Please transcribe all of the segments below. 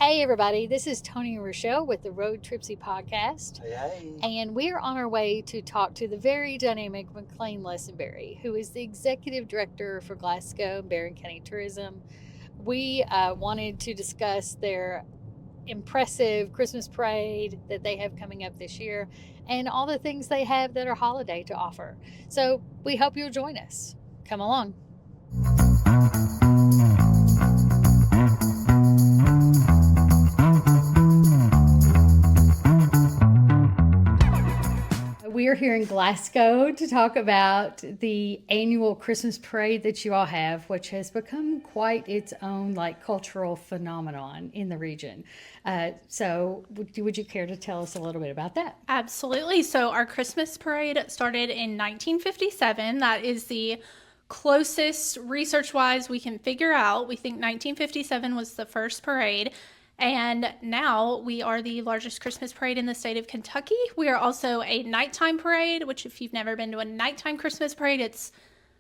Hey everybody, this is Tony and Rochelle with the Road Tripsy podcast. Hey. And we are on our way to talk to the very dynamic MacLean Lessenberry, who is the executive director for Glasgow and Barron County Tourism. We wanted to discuss their impressive Christmas parade that they have coming up this year and all the things they have that are holiday to offer. So we hope you'll join us. Come along. We are here in Glasgow to talk about the annual Christmas parade that you all have, which has become quite its own cultural phenomenon in the region. So would you care to tell us a little bit about that? Absolutely. So our Christmas parade started in 1957. That is the closest research-wise we can figure out. We think 1957 was the first parade. And now we are the largest Christmas parade in the state of Kentucky. We are also a nighttime parade, which if you've never been to a nighttime Christmas parade, it's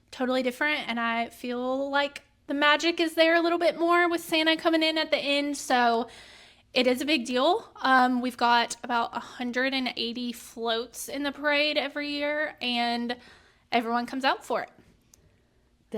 totally different. And I feel like the magic is there a little bit more with Santa coming in at the end. So it is a big deal. We've got about 180 floats in the parade every year, and everyone comes out for it.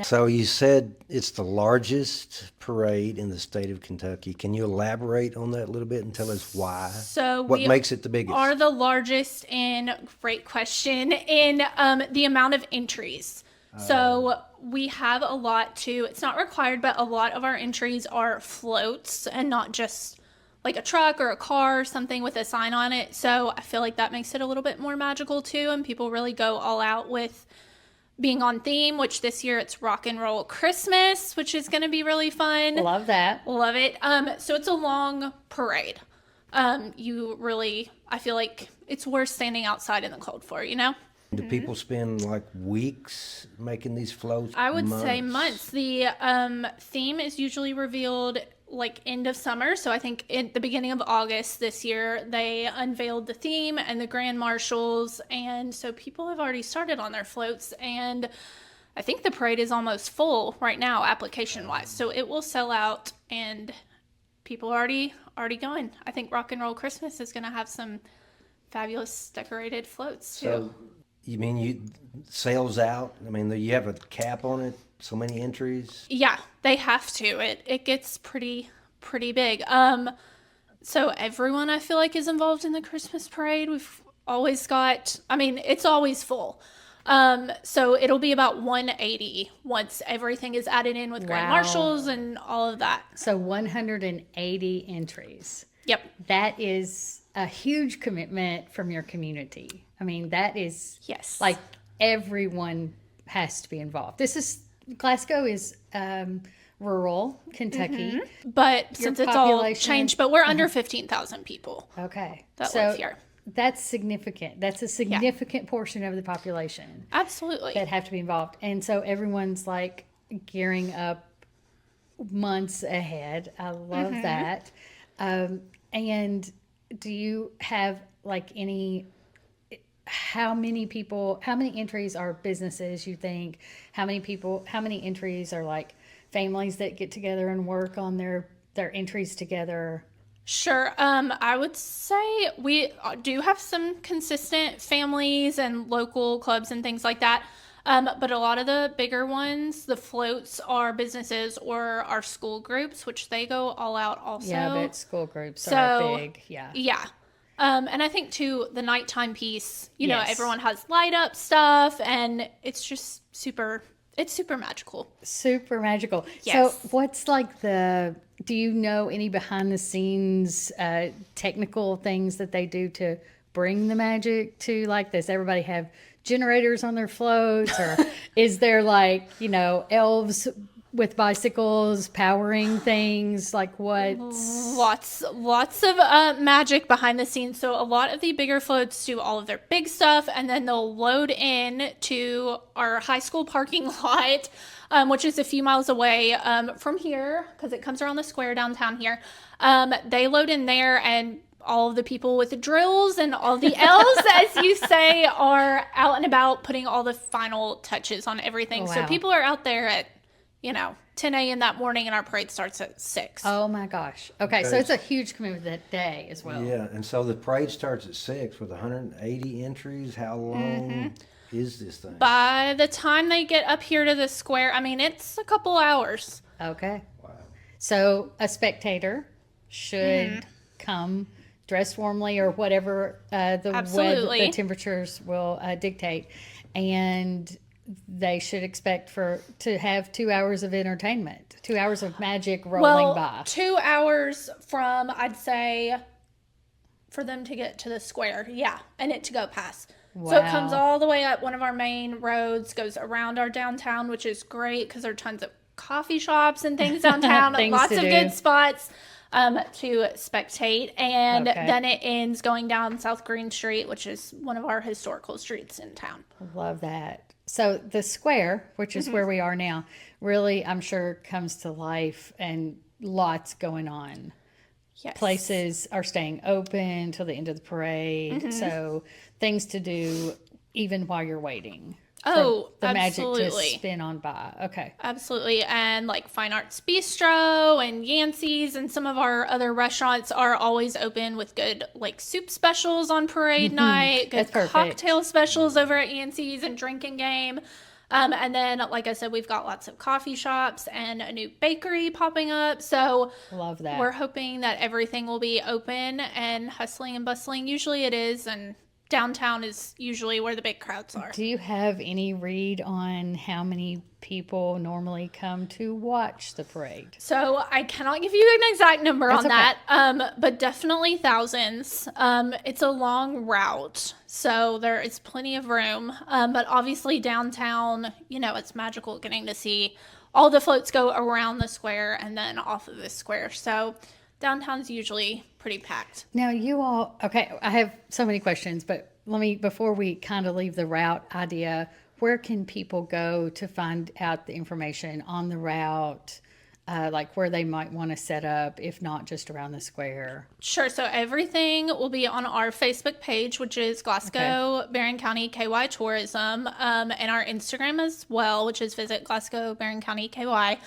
So you said it's the largest parade in the state of Kentucky. Can you elaborate on that a little bit and tell us why? So What we makes it the biggest? are the largest in, great question, in the amount of entries. So we have a lot to, it's not required, but a lot of our entries are floats and not just like a truck or a car or something with a sign on it. So I feel like that makes it a little bit more magical too, and people really go all out with being on theme, which this year it's Rock and Roll Christmas, which is going to be really fun. Love that. Love it. So it's a long parade. I feel like it's worth standing outside in the cold for, you know? Do people spend like weeks making these floats? I would say months. The theme is usually revealed like end of summer. So I think at the beginning of August this year, they unveiled the theme and the grand marshals. And so people have already started on their floats. And I think the parade is almost full right now, application wise. So it will sell out and people are already going. I think Rock and Roll Christmas is going to have some fabulous decorated floats too. So you mean you sales out? I mean, you have a cap on it? So many entries? Yeah, they have to. It gets pretty big. So everyone I feel like is involved in the Christmas parade. We've always got, I mean, it's always full. So it'll be about 180 once everything is added in with grand marshals and all of that. So 180 entries. Yep. That is a huge commitment from your community. I mean, that is like everyone has to be involved. Glasgow is rural Kentucky. But since it's all changed, but we're under 15,000 people. Okay. That live here. That's significant. That's a significant portion of the population. Absolutely. That have to be involved. And so everyone's like gearing up months ahead. I love that. And do you have how many entries are businesses, you think? How many entries are like families that get together and work on their entries together? Sure. I would say we do have some consistent families and local clubs and things like that. But a lot of the bigger ones, the floats, are businesses or our school groups, which they go all out also. Yeah, but school groups are big. Yeah. Yeah. And I think too, the nighttime piece, you know, everyone has light up stuff and it's just it's super magical. Super magical. Yes. So what's do you know any behind the scenes technical things that they do to bring the magic to does everybody have generators on their floats, or is there elves with bicycles powering things? Like what? Lots of magic behind the scenes. So a lot of the bigger floats do all of their big stuff, and then they'll load in to our high school parking lot, which is a few miles away from here because it comes around the square downtown here. They load in there, and all of the people with the drills and all the elves, as you say, are out and about putting all the final touches on everything. Oh, wow. So people are out there at 10 a.m. that morning, and our parade starts at 6. Oh my gosh. Okay, so Okay. it's a huge commitment that day as well. Yeah, and so the parade starts at 6 with 180 entries. How long is this thing? By the time they get up here to the square, I mean, it's a couple hours. Okay. Wow. So a spectator should come dressed warmly or whatever Absolutely. the temperatures will dictate, and they should expect to have 2 hours of entertainment, 2 hours of magic rolling by. 2 hours from, I'd say, for them to get to the square, and it to go past. So it comes Wow. all the way up one of our main roads, goes around our downtown, which is great because there are tons of coffee shops and things downtown, Things lots to of do. good spots to spectate. And Okay. then it ends going down South Green Street, which is one of our historical streets in town. Love that. So the square, which is where we are now, really, I'm sure, comes to life and lots going on. Yes. Places are staying open till the end of the parade. So things to do even while you're waiting. Oh, for the magic absolutely. to spin on by. Okay. Absolutely. And like Fine Arts Bistro and Yancey's and some of our other restaurants are always open with good like soup specials on parade night, good That's perfect. cocktail specials over at Yancey's and drinking game. And then, like I said, we've got lots of coffee shops and a new bakery popping up. So Love that. we're hoping that everything will be open and hustling and bustling. Usually it is. And downtown is usually where the big crowds are. Do you have any read on how many people normally come to watch the parade? So I cannot give you an exact number That's on okay. that, but definitely thousands. It's a long route, so there is plenty of room. But obviously downtown, it's magical getting to see all the floats go around the square and then off of the square. So downtown's usually pretty packed. Now, you all, okay, I have so many questions, but before we kind of leave the route idea, where can people go to find out the information on the route, like where they might want to set up, if not just around the square? Sure. So everything will be on our Facebook page, which is Glasgow, Barron County KY Tourism, and our Instagram as well, which is visit Glasgow, Barron County KY.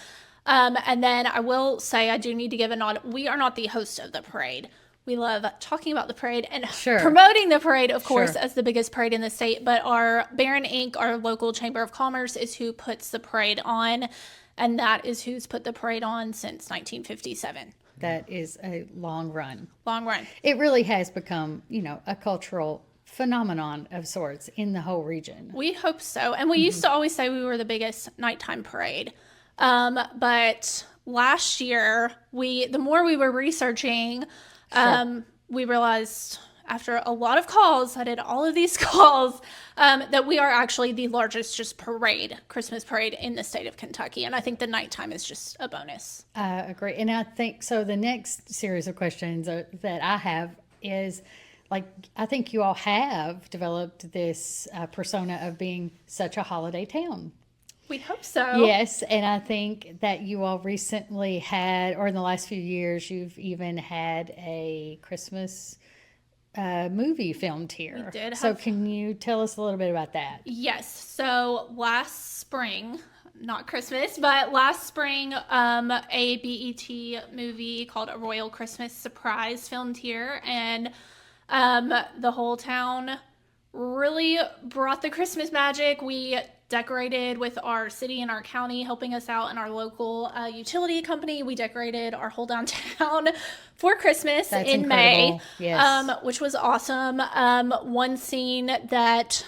And then I will say, I do need to give a nod. We are not the host of the parade. We love talking about the parade and Sure. promoting the parade, of course, Sure. as the biggest parade in the state. But our Barron Inc., our local Chamber of Commerce, is who puts the parade on. And that is who's put the parade on since 1957. That is a long run. Long run. It really has become, a cultural phenomenon of sorts in the whole region. We hope so. And we used to always say we were the biggest nighttime parade. But last year, the more we were researching, we realized after a lot of calls, I did all of these calls, that we are actually the largest Christmas parade in the state of Kentucky. And I think the nighttime is just a bonus. I agree. And I think so. The next series of questions that I have is I think you all have developed this persona of being such a holiday town. We hope so. Yes, and I think that you all recently had, or in the last few years, you've even had a Christmas movie filmed here. We did So have- can you tell us a little bit about that? Yes. So last spring, not Christmas, but last spring, a BET movie called A Royal Christmas Surprise filmed here. And the whole town really brought the Christmas magic. We decorated with our city and our county helping us out, and our local utility company. We decorated our whole downtown for Christmas That's in May, incredible. Yes. which was awesome. One scene that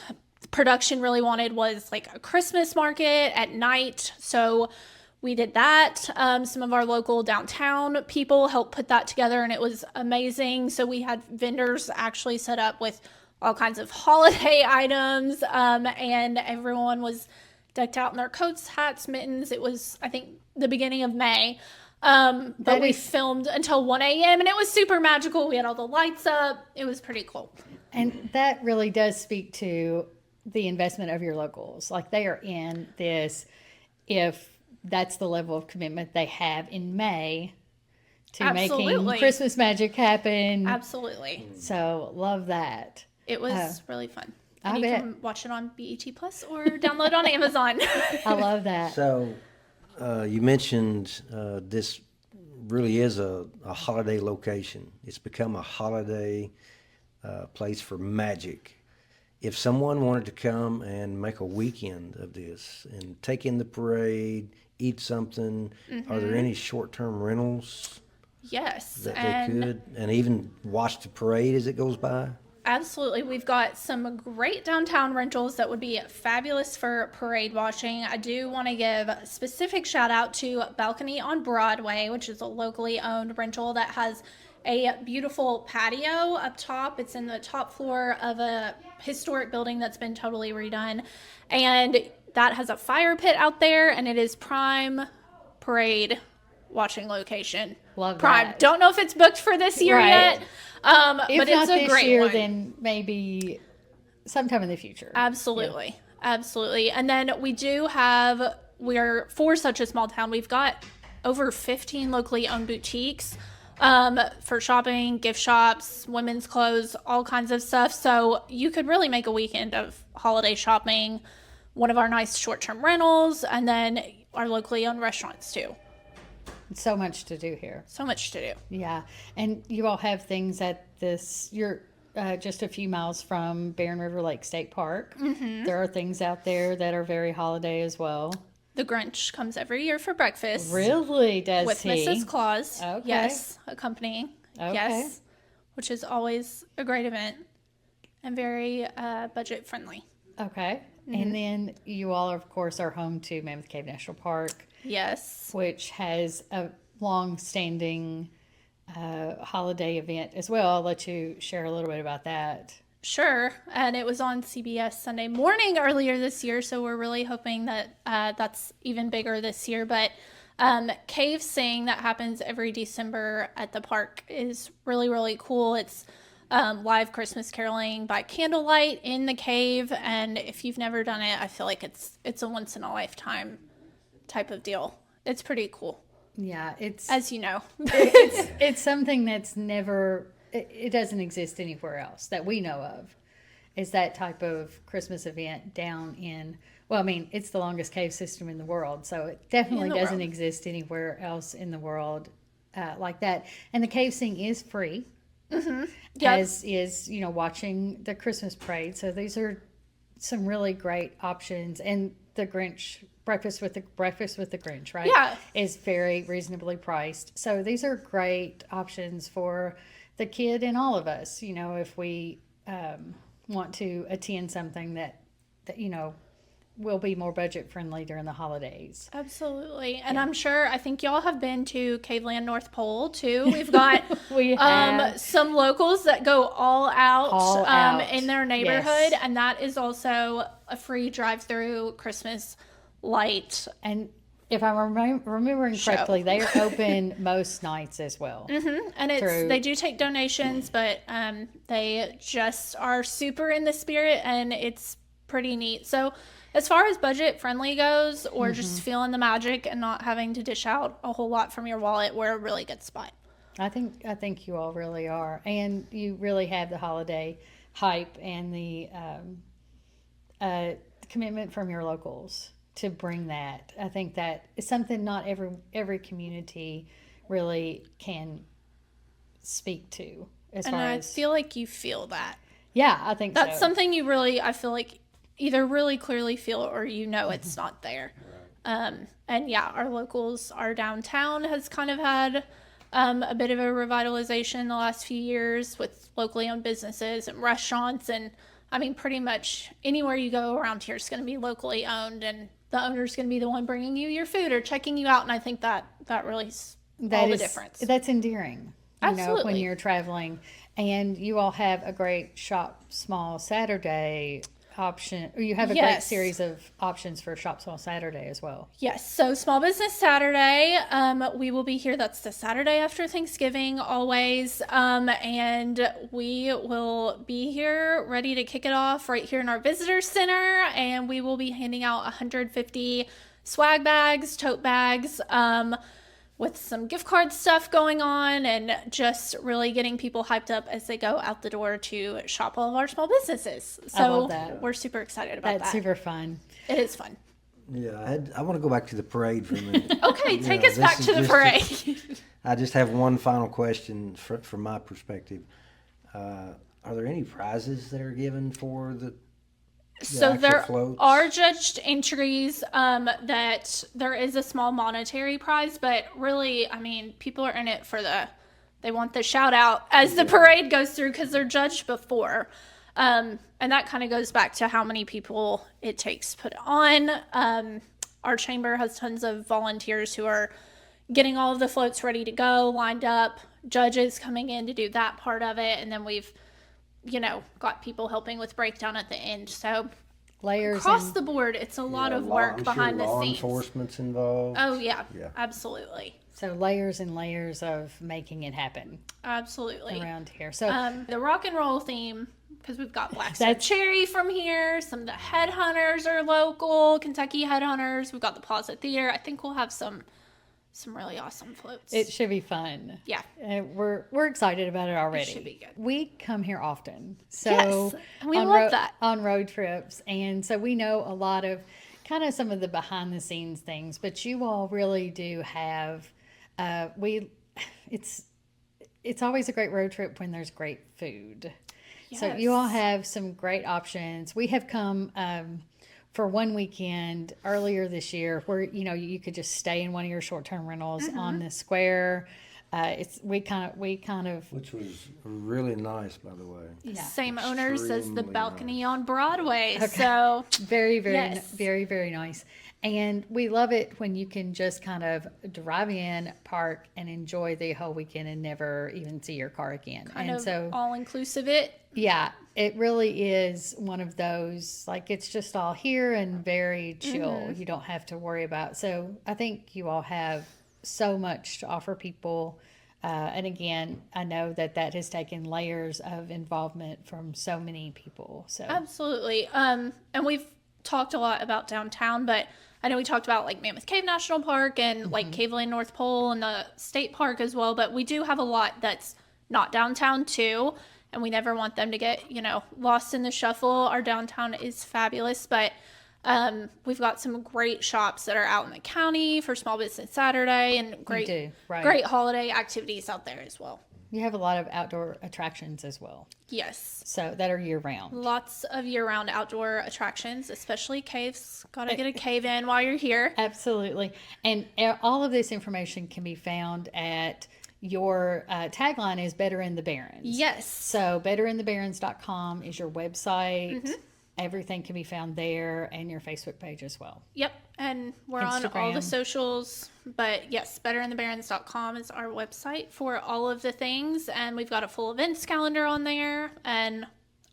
production really wanted was like a Christmas market at night. So we did that. Some of our local downtown people helped put that together, and it was amazing. So we had vendors actually set up with all kinds of holiday items, and everyone was decked out in their coats, hats, mittens. It was, I think, the beginning of May. But we filmed until 1 a.m. and it was super magical. We had all the lights up. It was pretty cool. And that really does speak to the investment of your locals. Like, they are in this, if that's the level of commitment they have in May to Absolutely. making Christmas magic happen. Absolutely. So love that. It was really fun. I And you bet. can watch it on BET Plus or download on Amazon. I love that. So, You mentioned this really is a holiday location. It's become a holiday place for magic. If someone wanted to come and make a weekend of this and take in the parade, eat something, are there any short-term rentals Yes, that they and could, and even watch the parade as it goes by? absolutely. We've got some great downtown rentals that would be fabulous for parade watching. I do want to give a specific shout out to Balcony on Broadway, which is a locally owned rental that has a beautiful patio up top. It's in the top floor of a historic building that's been totally redone. And that has a fire pit out there, and it is prime parade watching location. Love Prime. that. Don't know if it's booked for this year Right. yet, If but not it's a this great year, one. then maybe sometime in the future. Absolutely. Absolutely. And then we're for such a small town, we've got over 15 locally owned boutiques for shopping, gift shops, women's clothes, all kinds of stuff. So you could really make a weekend of holiday shopping, one of our nice short term rentals, and then our locally owned restaurants too. So much to do here. So much to do. Yeah. And you all have things at you're just a few miles from Barren River Lake State Park. There are things out there that are very holiday as well. The Grinch comes every year for breakfast. Really, does With he? Mrs. Claus. Okay. Yes, accompanying. Okay. Yes, which is always a great event and very budget friendly. Okay. And then you all, of course, are home to Mammoth Cave National Park, Yes. which has a long-standing holiday event as well. I'll let you share a little bit about that. Sure. And it was on CBS Sunday morning earlier this year, so we're really hoping that that's even bigger this year. But Cave Sing that happens every December at the park is really, really cool. It's live Christmas caroling by candlelight in the cave, and if you've never done it, I feel like it's a once in a lifetime type of deal. It's pretty cool, Yeah, it's as you know. it's something that's never it doesn't exist anywhere else that we know of. Is that type of Christmas event down in well, I mean, it's the longest cave system in the world, so it definitely doesn't world. exist anywhere else in the world like that. And the cave sing is free. Yep. As is, watching the Christmas parade. So these are some really great options. And the Grinch breakfast with the Grinch, right? Yeah. Is very reasonably priced. So these are great options for the kid and all of us. If we want to attend something that will be more budget friendly during the holidays. Absolutely. And I think y'all have been to Caveland North Pole too. We've got We have. some locals that go all out, All out. in their neighborhood. Yes. And that is also a free drive through Christmas light. And if I'm remembering Show. correctly, they are open most nights as well. And Through- they do take donations, but they just are super in the spirit, and it's pretty neat. So as far as budget friendly goes, or just feeling the magic and not having to dish out a whole lot from your wallet, we're a really good spot. I think you all really are, and you really have the holiday hype and the commitment from your locals to bring that. I think that is something not every community really can speak to. As And far I as feel like you feel that. yeah, I think That's so. something you really, I feel like, either really clearly feel or it's not there. And yeah, our locals, our downtown has kind of had a bit of a revitalization the last few years with locally owned businesses and restaurants. And I mean, pretty much anywhere you go around here is going to be locally owned, and the owner's going to be the one bringing you your food or checking you out. And I think that really is all the difference. That's endearing. When Absolutely. you're traveling, and you all have a great Shop Small Saturday option. Or you have a great Yes. series of options for Shop Small Saturday as well. Yes, so Small Business Saturday, we will be here. That's the Saturday after Thanksgiving, always. And we will be here ready to kick it off right here in our visitor center. And we will be handing out 150 swag bags, tote bags, with some gift card stuff going on, and just really getting people hyped up as they go out the door to shop all of our small businesses. So I love that. we're super excited about That's that. super fun. It is fun. Yeah, I want to go back to the parade for a minute. Okay, take Yeah, us back this to the is parade. I just have one final question from my perspective. Are there any prizes that are given for the So actual there floats? are judged entries that there is a small monetary prize, but really, I mean, people are in it for they want the shout out as the parade goes through because they're judged before. And that kind of goes back to how many people it takes to put on. Our chamber has tons of volunteers who are getting all of the floats ready to go, lined up, judges coming in to do that part of it. And then we've, got people helping with breakdown at the end. So Layers across the board, it's a lot of work I'm behind sure the law scenes. enforcement's involved. Oh, yeah, Yeah. absolutely. So layers and layers of making it happen Absolutely. around here. So The rock and roll theme, because we've got Black That's- Cherry from here. Some of the headhunters are local, Kentucky headhunters. We've got the Plaza Theater. I think we'll have some really awesome floats. it should be fun. Yeah. We're excited about it already. should be good. We come here often. So Yes, and we on love that. on road trips, and so we know a lot of kind of some of the behind the scenes things. But you all really do have. It's always a great road trip when there's great food. So you all Yes. have some great options. We have come for one weekend earlier this year where you could just stay in one of your short-term rentals Mm-hmm. on the square. We kind of Which was really nice, by the way. yeah, Same owners as the Extremely balcony on Broadway. So very Yes. very very nice. And we love it when you can just kind of drive in, park, and enjoy the whole weekend and never even see your car again. kind and of so all inclusive it. yeah, it really is one of those, like, it's just all here and very chill. Mm-hmm. You don't have to worry about. So I think you all have so much to offer people. And again, I know that has taken layers of involvement from so many people. So Absolutely. And we've talked a lot about downtown, but I know we talked about like Mammoth Cave National Park and like Caveland North Pole and the state park as well, but we do have a lot that's not downtown too, and we never want them to get, lost in the shuffle. Our downtown is fabulous, but we've got some great shops that are out in the county for Small Business Saturday and do, right. great holiday activities out there as well. you have a lot of outdoor attractions as well. Yes. So that are year round. Lots of year-round outdoor attractions, especially caves. Gotta get a cave in while you're here. Absolutely. And all of this information can be found at your tagline is Better in the Barrens. Yes. So betterinthebarrens.com is your website. Everything can be found there and your Facebook page as well. Yep. And we're on all the Instagram. socials. But yes, betterinthebarrens.com is our website for all of the things. And we've got a full events calendar on there and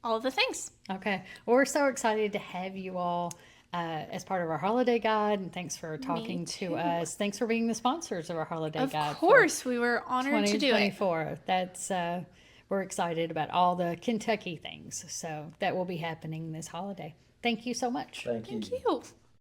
all of the things. Okay. Well, we're so excited to have you all as part of our holiday guide. And thanks for talking to us. Thanks for being the sponsors of our holiday Of guide. course, we were honored to do it. 2024. That's we're excited about all the Kentucky things. So that will be happening this holiday. Thank you so much. Thank you. Thank you.